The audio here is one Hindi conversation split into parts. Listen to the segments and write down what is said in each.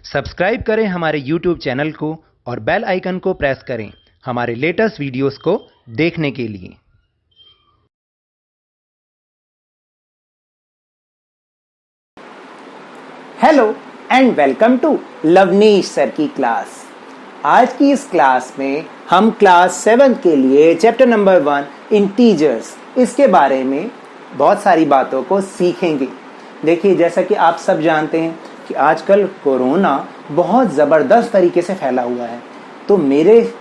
सब्सक्राइब करें हमारे YouTube चैनल को और बेल आइकन को प्रेस करें हमारे लेटेस्ट वीडियोस को देखने के लिए। Hello and welcome to Lovneesh sir की क्लास। आज की इस क्लास में हम क्लास 7 के लिए चैप्टर नंबर 1 इंटीजर्स, इसके बारे में बहुत सारी बातों को सीखेंगे। देखिए, जैसा कि आप सब जानते हैं कि आजकल कोरोना बहुत ज़बरदस्त तरीके से फैला हुआ है, तो मेरे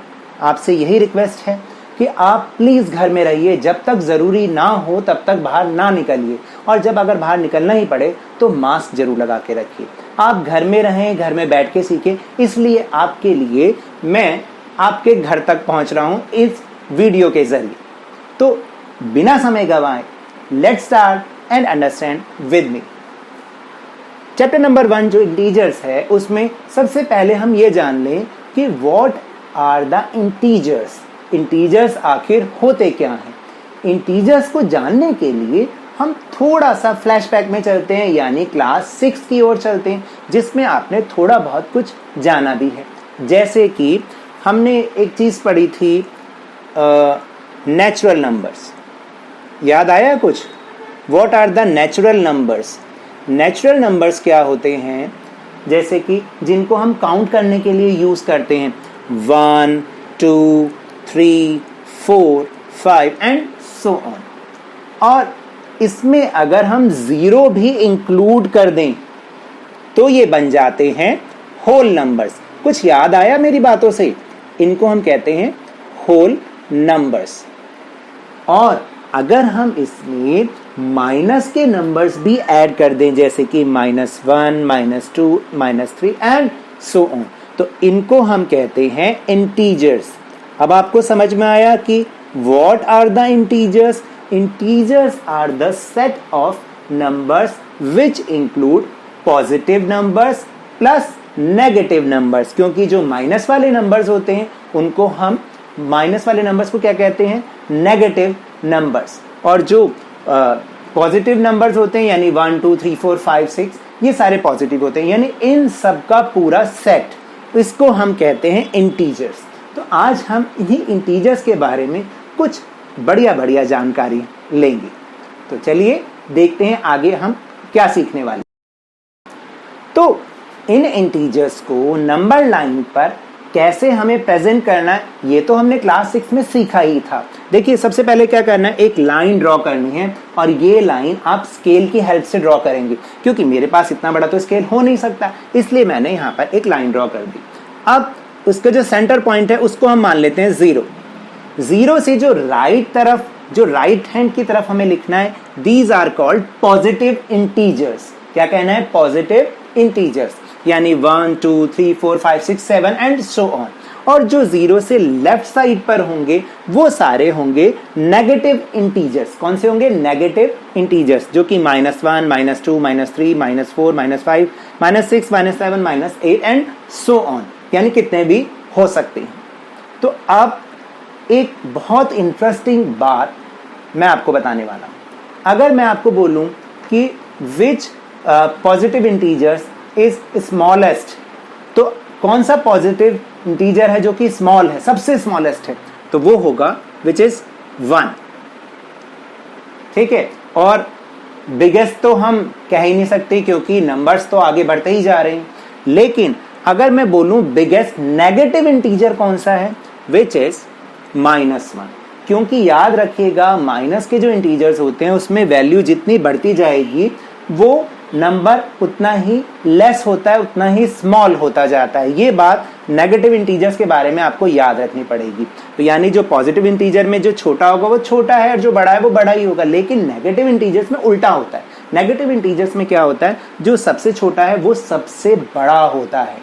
आपसे यही रिक्वेस्ट है कि आप प्लीज़ घर में रहिए। जब तक ज़रूरी ना हो तब तक बाहर ना निकलिए, और जब अगर बाहर निकलना ही पड़े तो मास्क जरूर लगा के रखिए। आप घर में रहें, घर में बैठ के सीखें। इसलिए आपके लिए मैं आपके घर तक पहुंच रहा हूं इस वीडियो के जरिए। तो बिना समय गंवाए let's start and understand with me. Chapter number 1 जो इंटीजर्स है, उसमें सबसे पहले हम ये जान लें कि what are the integers. Integers आखिर होते क्या हैं। इंटीजर्स को जानने के लिए हम थोड़ा सा फ्लैशबैक में चलते हैं, यानी क्लास 6 की ओर चलते हैं, जिसमें आपने थोड़ा बहुत कुछ जाना भी है। जैसे कि हमने एक चीज़ पढ़ी थी, नेचुरल नंबर्स। याद आया कुछ? What are the natural numbers. Natural numbers क्या होते हैं? जैसे कि जिनको हम काउंट करने के लिए यूज़ करते हैं, 1, 2, 3, 4, 5 एंड सो ऑन। और इसमें अगर हम ज़ीरो भी इंक्लूड कर दें तो ये बन जाते हैं होल नंबर्स। कुछ याद आया मेरी बातों से? इनको हम कहते हैं होल नंबर्स। और अगर हम इसमें माइनस के नंबर्स भी ऐड कर दें, जैसे कि -1, -2, -3 एंड सो ऑन, तो इनको हम कहते हैं इंटीजर्स। अब आपको समझ में आया कि what are the integers. Integers are the set of numbers which include positive numbers plus negative numbers. क्योंकि जो माइनस वाले नंबर्स होते हैं उनको हम, माइनस वाले नंबर्स को क्या कहते हैं? Negative numbers. और जो पॉजिटिव नंबर्स होते हैं, यानी 1, 2, 3, 4, 5, 6, ये सारे पॉजिटिव होते हैं, यानी इन सब का पूरा सेट, इसको हम कहते हैं इंटीजर्स। तो आज हम इन्हीं इंटीजर्स के बारे में कुछ बढ़िया बढ़िया जानकारी लेंगे। तो चलिए देखते हैं आगे हम क्या सीखने वाले। तो इन इंटीजर्स को नंबर लाइन पर कैसे हमें प्रेजेंट करना है, ये तो हमने क्लास 6 में सीखा ही था। देखिए, सबसे पहले क्या करना है, एक लाइन ड्रॉ करनी है, और ये लाइन आप स्केल की हेल्प से ड्रॉ करेंगे। क्योंकि मेरे पास इतना बड़ा तो स्केल हो नहीं सकता, इसलिए मैंने यहाँ पर एक लाइन ड्रॉ कर दी। अब उसका जो सेंटर पॉइंट है उसको हम मान लेते हैं 0। 0 से जो राइट तरफ, जो राइट हैंड की तरफ हमें लिखना है, these are called positive integers. क्या कहना है? पॉजिटिव इंटीजर्स, यानी 1, 2, 3, 4, 5, 6, 7 एंड सो ऑन। और जो 0 से लेफ्ट साइड पर होंगे वो सारे होंगे नेगेटिव इंटीजर्स। कौन से होंगे? नेगेटिव इंटीजर्स, जो कि -1, -2, -3, -4, -5, -6, -7, -8 एंड सो ऑन, यानी कितने भी हो सकते हैं। तो अब एक बहुत इंटरेस्टिंग बात मैं आपको बताने वाला हूं। अगर मैं आपको बोलूं कि विच पॉजिटिव इंटीजर्स इज स्मॉलेस्ट, तो कौन सा पॉजिटिव इंटीजर है जो कि स्मॉल है, सबसे स्मॉलेस्ट है? तो वो होगा विच इज 1। ठीक है। और बिगेस्ट तो हम कह ही नहीं सकते, क्योंकि नंबर्स तो आगे बढ़ते ही जा रहे हैं। लेकिन अगर मैं बोलूं बिगेस्ट नेगेटिव इंटीजर कौन सा है, विच इज -1। क्योंकि याद रखिएगा, माइनस के जो इंटीजर्स होते हैं उसमें वैल्यू जितनी बढ़ती जाएगी वो नंबर उतना ही लेस होता है, उतना ही स्मॉल होता जाता है। ये बात नेगेटिव इंटीजर्स के बारे में आपको याद रखनी पड़ेगी। तो यानी जो पॉजिटिव इंटीजर में जो छोटा होगा वो छोटा है, और जो बड़ा है वो बड़ा ही होगा। लेकिन नेगेटिव इंटीजर्स में उल्टा होता है। नेगेटिव इंटीजर्स में क्या होता है? जो सबसे छोटा है वो सबसे बड़ा होता है।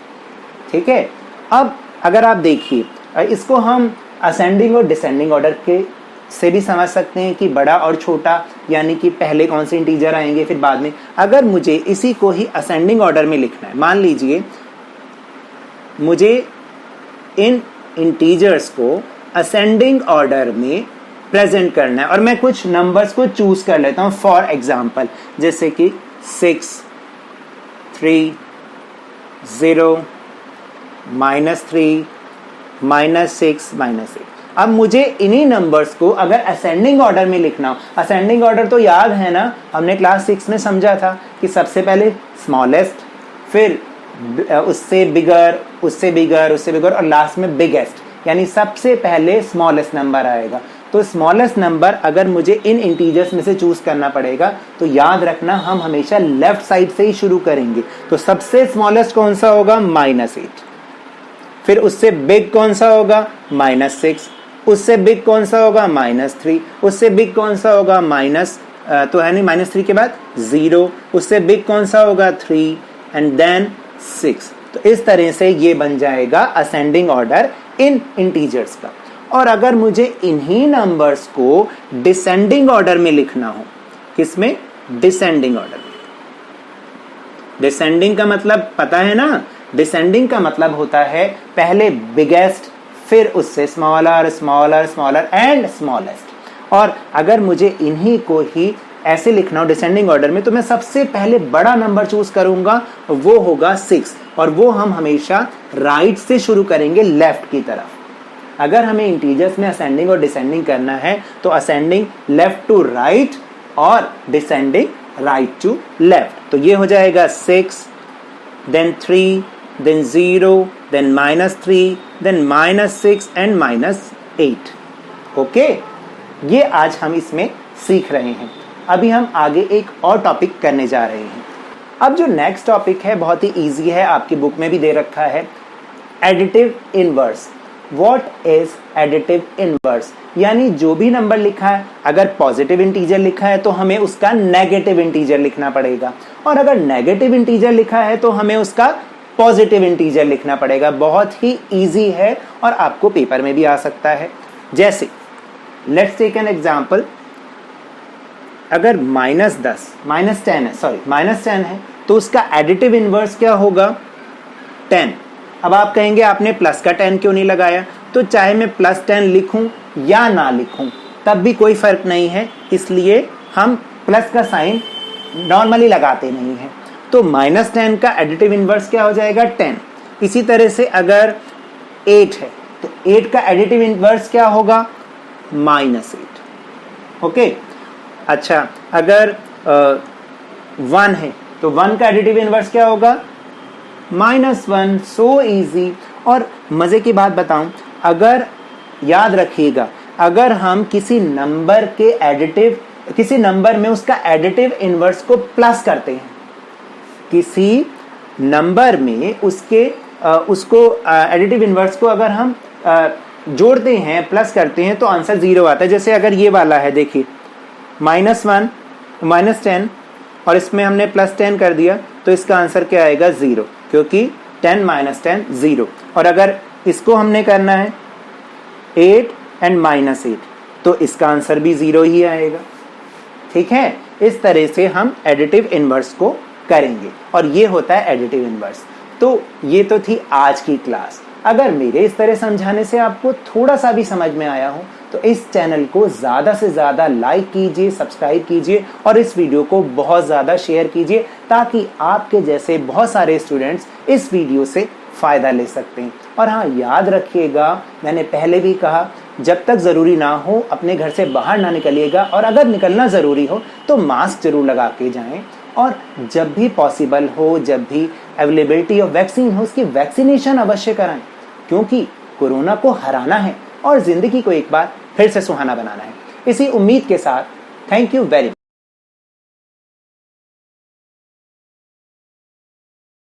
ठीक है। अब अगर आप देखिए, इसको हम असेंडिंग और डिसेंडिंग ऑर्डर के से भी समझ सकते हैं कि बड़ा और छोटा, यानी कि पहले कौन से इंटीजर आएंगे फिर बाद में। अगर मुझे इसी को ही असेंडिंग ऑर्डर में लिखना है, मान लीजिए मुझे इन इंटीजर्स को असेंडिंग ऑर्डर में प्रेजेंट करना है, और मैं कुछ नंबर्स को चूज कर लेता हूं। फॉर एग्जांपल, जैसे कि 6, 3, 0, -3, -6, -8। अब मुझे इन्हीं नंबर्स को अगर असेंडिंग ऑर्डर में लिखना हो, असेंडिंग ऑर्डर तो याद है ना, हमने क्लास 6 में समझा था कि सबसे पहले स्मॉलेस्ट, फिर उससे बिगर, उससे बिगर, उससे बिगर और लास्ट में बिगेस्ट, यानी सबसे पहले स्मॉलेस्ट नंबर आएगा। तो स्मॉलेस्ट नंबर अगर मुझे इन इंटीजर्स में से चूज करना पड़ेगा तो याद रखना हम हमेशा लेफ्ट साइड से ही शुरू करेंगे। तो सबसे स्मॉलेस्ट कौन सा होगा? -8। फिर उससे बिग कौन सा होगा? -6। उससे बिग कौन सा होगा? -3। उससे बिग कौन सा होगा? तो है नहीं, -3 के बाद 0। उससे बिग कौन सा होगा? 3 एंड देन 6। तो इस तरह से ये बन जाएगा असेंडिंग ऑर्डर इन इंटीजर्स का। और अगर मुझे इन्हीं नंबर्स को डिसेंडिंग ऑर्डर में लिखना हो, किसमें? डिसेंडिंग ऑर्डर में। डिसेंडिंग का मतलब पता है ना? डिसेंडिंग का मतलब होता है पहले बिगेस्ट, फिर उससे smaller, smaller, smaller and smallest. और अगर मुझे इन्हीं को ही ऐसे लिखना हो डिसेंडिंग ऑर्डर में, तो मैं सबसे पहले बड़ा नंबर चूज करूंगा, वो होगा 6। और वो हम हमेशा राइट से शुरू करेंगे, लेफ्ट की तरफ। अगर हमें इंटीजर्स में असेंडिंग और डिसेंडिंग करना है तो असेंडिंग लेफ्ट टू राइट और डिसेंडिंग राइट टू लेफ्ट। तो ये हो जाएगा 6, then 3, then 0, then -3, then -6 and -8। Okay, ये आज हम इसमें सीख रहे हैं। अभी हम आगे एक और टॉपिक करने जा रहे हैं। अब जो नेक्स्ट टॉपिक है बहुत ही इजी है, आपकी बुक में भी दे रखा है, additive inverse. What is additive inverse? यानी जो भी नंबर लिखा है, अगर पॉजिटिव इंटीजर लिखा है तो हमें उसका नेगेटिव इंटीजर लिखना पड़ेगा, और अगर नेगेटिव इंटीजर लिखा है तो हमें उसका पॉजिटिव इंटीजर लिखना पड़ेगा। बहुत ही इजी है और आपको पेपर में भी आ सकता है। जैसे लेट्स टेक एन एग्जांपल, अगर -10 है तो उसका एडिटिव इनवर्स क्या होगा? 10। अब आप कहेंगे आपने प्लस का 10 क्यों नहीं लगाया? तो चाहे मैं +10 लिखूं या ना लिखूं तब भी कोई फर्क नहीं है, इसलिए हम प्लस का साइन नॉर्मली लगाते नहीं हैं। तो -10 का एडिटिव इनवर्स क्या हो जाएगा? 10। इसी तरह से अगर 8 है तो 8 का एडिटिव इनवर्स क्या होगा? -8। ओके, अच्छा, अगर 1 है तो 1 का एडिटिव इनवर्स क्या होगा? -1। So easy. और मजे की बात बताऊं, अगर याद रखिएगा, अगर हम किसी नंबर में उसका एडिटिव इनवर्स को प्लस करते हैं, किसी नंबर में उसको एडिटिव इनवर्स को अगर हम जोड़ते हैं, प्लस करते हैं, तो आंसर 0 आता है। जैसे अगर ये वाला है, देखिए -1, -10 और इसमें हमने +10 कर दिया तो इसका आंसर क्या आएगा? 0, क्योंकि 10 - 10 0। और अगर इसको हमने करना है 8 एंड -8 तो इसका आंसर भी 0 ही आएगा। ठीक है, इस तरह से हम एडिटिव इनवर्स को करेंगे और ये होता है एडिटिव इनवर्स। तो ये तो थी आज की क्लास। अगर मेरे इस तरह समझाने से आपको थोड़ा सा भी समझ में आया हो तो इस चैनल को ज़्यादा से ज़्यादा लाइक कीजिए, सब्सक्राइब कीजिए और इस वीडियो को बहुत ज़्यादा शेयर कीजिए, ताकि आपके जैसे बहुत सारे स्टूडेंट्स इस वीडियो से फ़ायदा ले सकते हैं। और हाँ, याद रखिएगा, मैंने पहले भी कहा, जब तक ज़रूरी ना हो अपने घर से बाहर ना निकलिएगा, और अगर निकलना ज़रूरी हो तो मास्क जरूर लगा के जाएं। और जब भी पॉसिबल हो, जब भी अवेलेबिलिटी ऑफ वैक्सीन हो, उसकी वैक्सीनेशन अवश्य कराएं, क्योंकि कोरोना को हराना है और ज़िंदगी को एक बार फिर से सुहाना बनाना है। इसी उम्मीद के साथ थैंक यू वेरी मच।